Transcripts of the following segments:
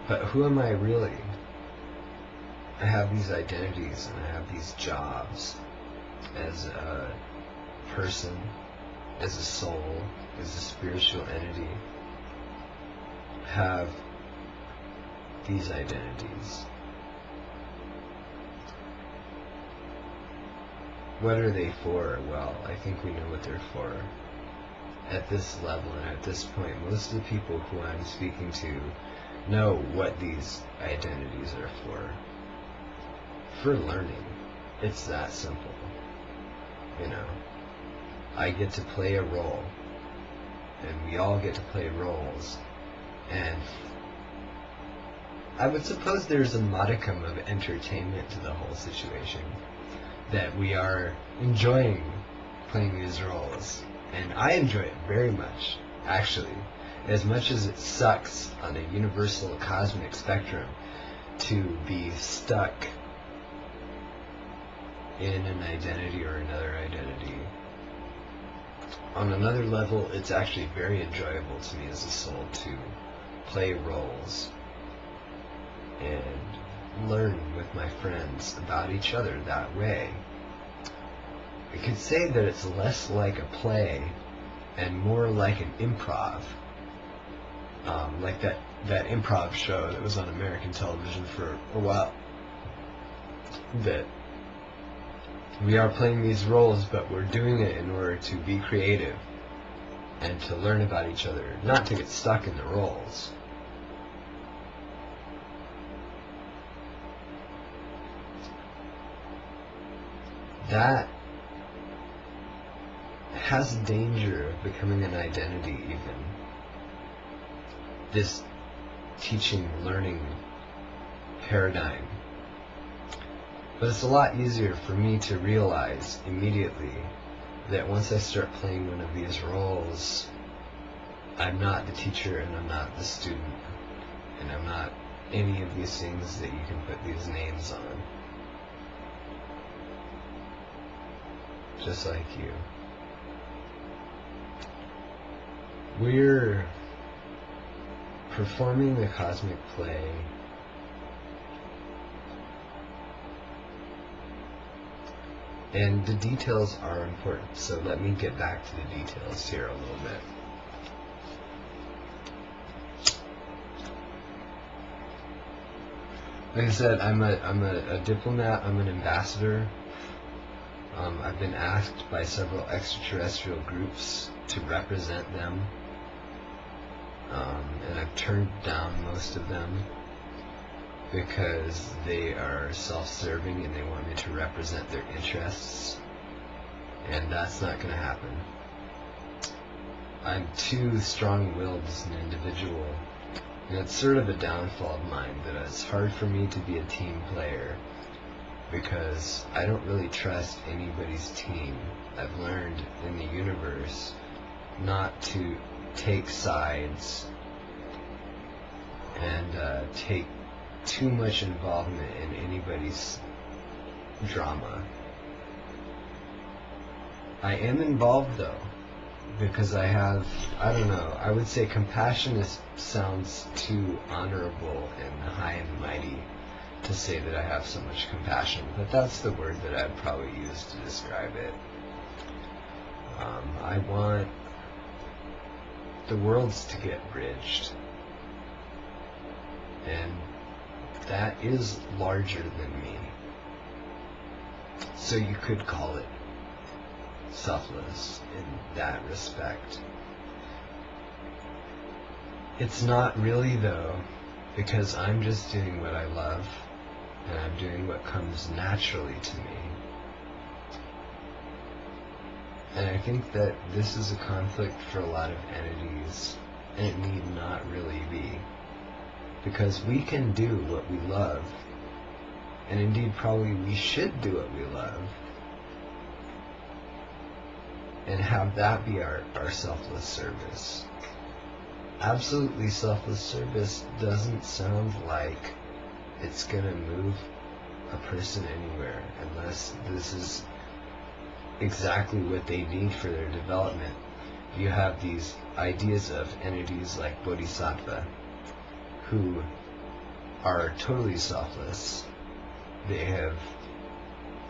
But who am I really? I have these identities and I have these jobs as a person, as a soul, as a spiritual entity. Have these identities. What are they for? Well, I think we know what they're for. At this level and at this point, most of the people who I'm speaking to know what these identities are for. For learning. It's that simple. You know, I get to play a role, and we all get to play roles, and I would suppose there's a modicum of entertainment to the whole situation, that we are enjoying playing these roles, and I enjoy it very much, actually, as much as it sucks on a universal cosmic spectrum to be stuck in an identity or another identity. On another level, it's actually very enjoyable to me as a soul to play roles and learn with my friends about each other that way. I could say that it's less like a play and more like an improv. Like that improv show that was on American television for a while. That we are playing these roles, but we're doing it in order to be creative and to learn about each other, not to get stuck in the roles. That has a danger of becoming an identity even. This teaching, learning paradigm. But it's a lot easier for me to realize immediately that once I start playing one of these roles, I'm not the teacher and I'm not the student, and I'm not any of these things that you can put these names on. Just like you. We're performing the cosmic play and the details are important, so let me get back to the details here a little bit. Like I said, I'm a diplomat, I'm an ambassador. I've been asked by several extraterrestrial groups to represent them, and I've turned down most of them because they are self-serving and they want me to represent their interests, and that's not going to happen. I'm too strong-willed as an individual, and it's sort of a downfall of mine that it's hard for me to be a team player because I don't really trust anybody's team. I've learned in the universe not to take sides and take too much involvement in anybody's drama. I am involved though, because I have, I don't know, I would say compassion sounds too honorable and high and mighty to say that I have so much compassion, but that's the word that I'd probably use to describe it. I want the worlds to get bridged, and that is larger than me. So you could call it selfless in that respect. It's not really though, because I'm just doing what I love, and I'm doing what comes naturally to me. And I think that this is a conflict for a lot of entities, and it need not really be. Because we can do what we love, and indeed probably we should do what we love, and have that be our selfless service. Absolutely selfless service doesn't sound like it's gonna move a person anywhere unless this is exactly what they need for their development. You have these ideas of entities like Bodhisattva who are totally selfless. They have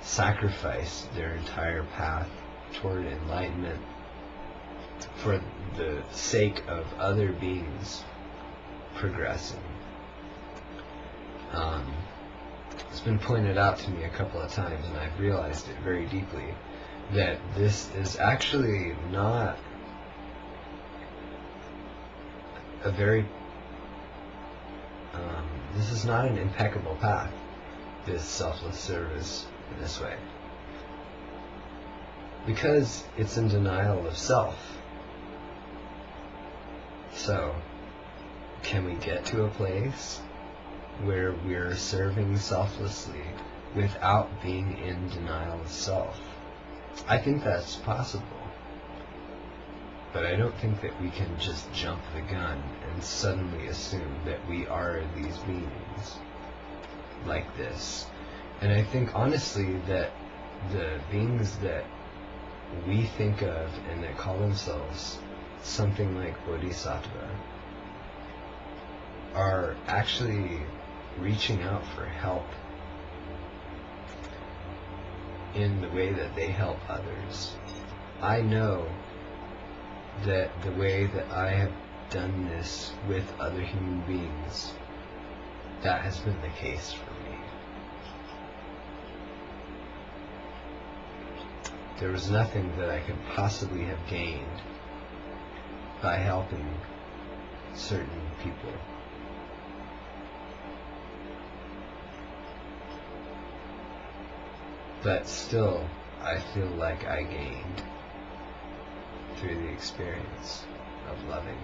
sacrificed their entire path toward enlightenment for the sake of other beings progressing. It's been pointed out to me a couple of times, and I've realized it very deeply, that this is actually not a very this is not an impeccable path, this selfless service in this way, because it's in denial of self. So, can we get to a place where we're serving selflessly without being in denial of self? I think that's possible. But I don't think that we can just jump the gun and suddenly assume that we are these beings like this. And I think honestly that the beings that we think of and that call themselves something like Bodhisattva are actually reaching out for help in the way that they help others. I know that the way that I have done this with other human beings, that has been the case for me. There was nothing that I could possibly have gained by helping certain people. But still, I feel like I gained through the experience of loving.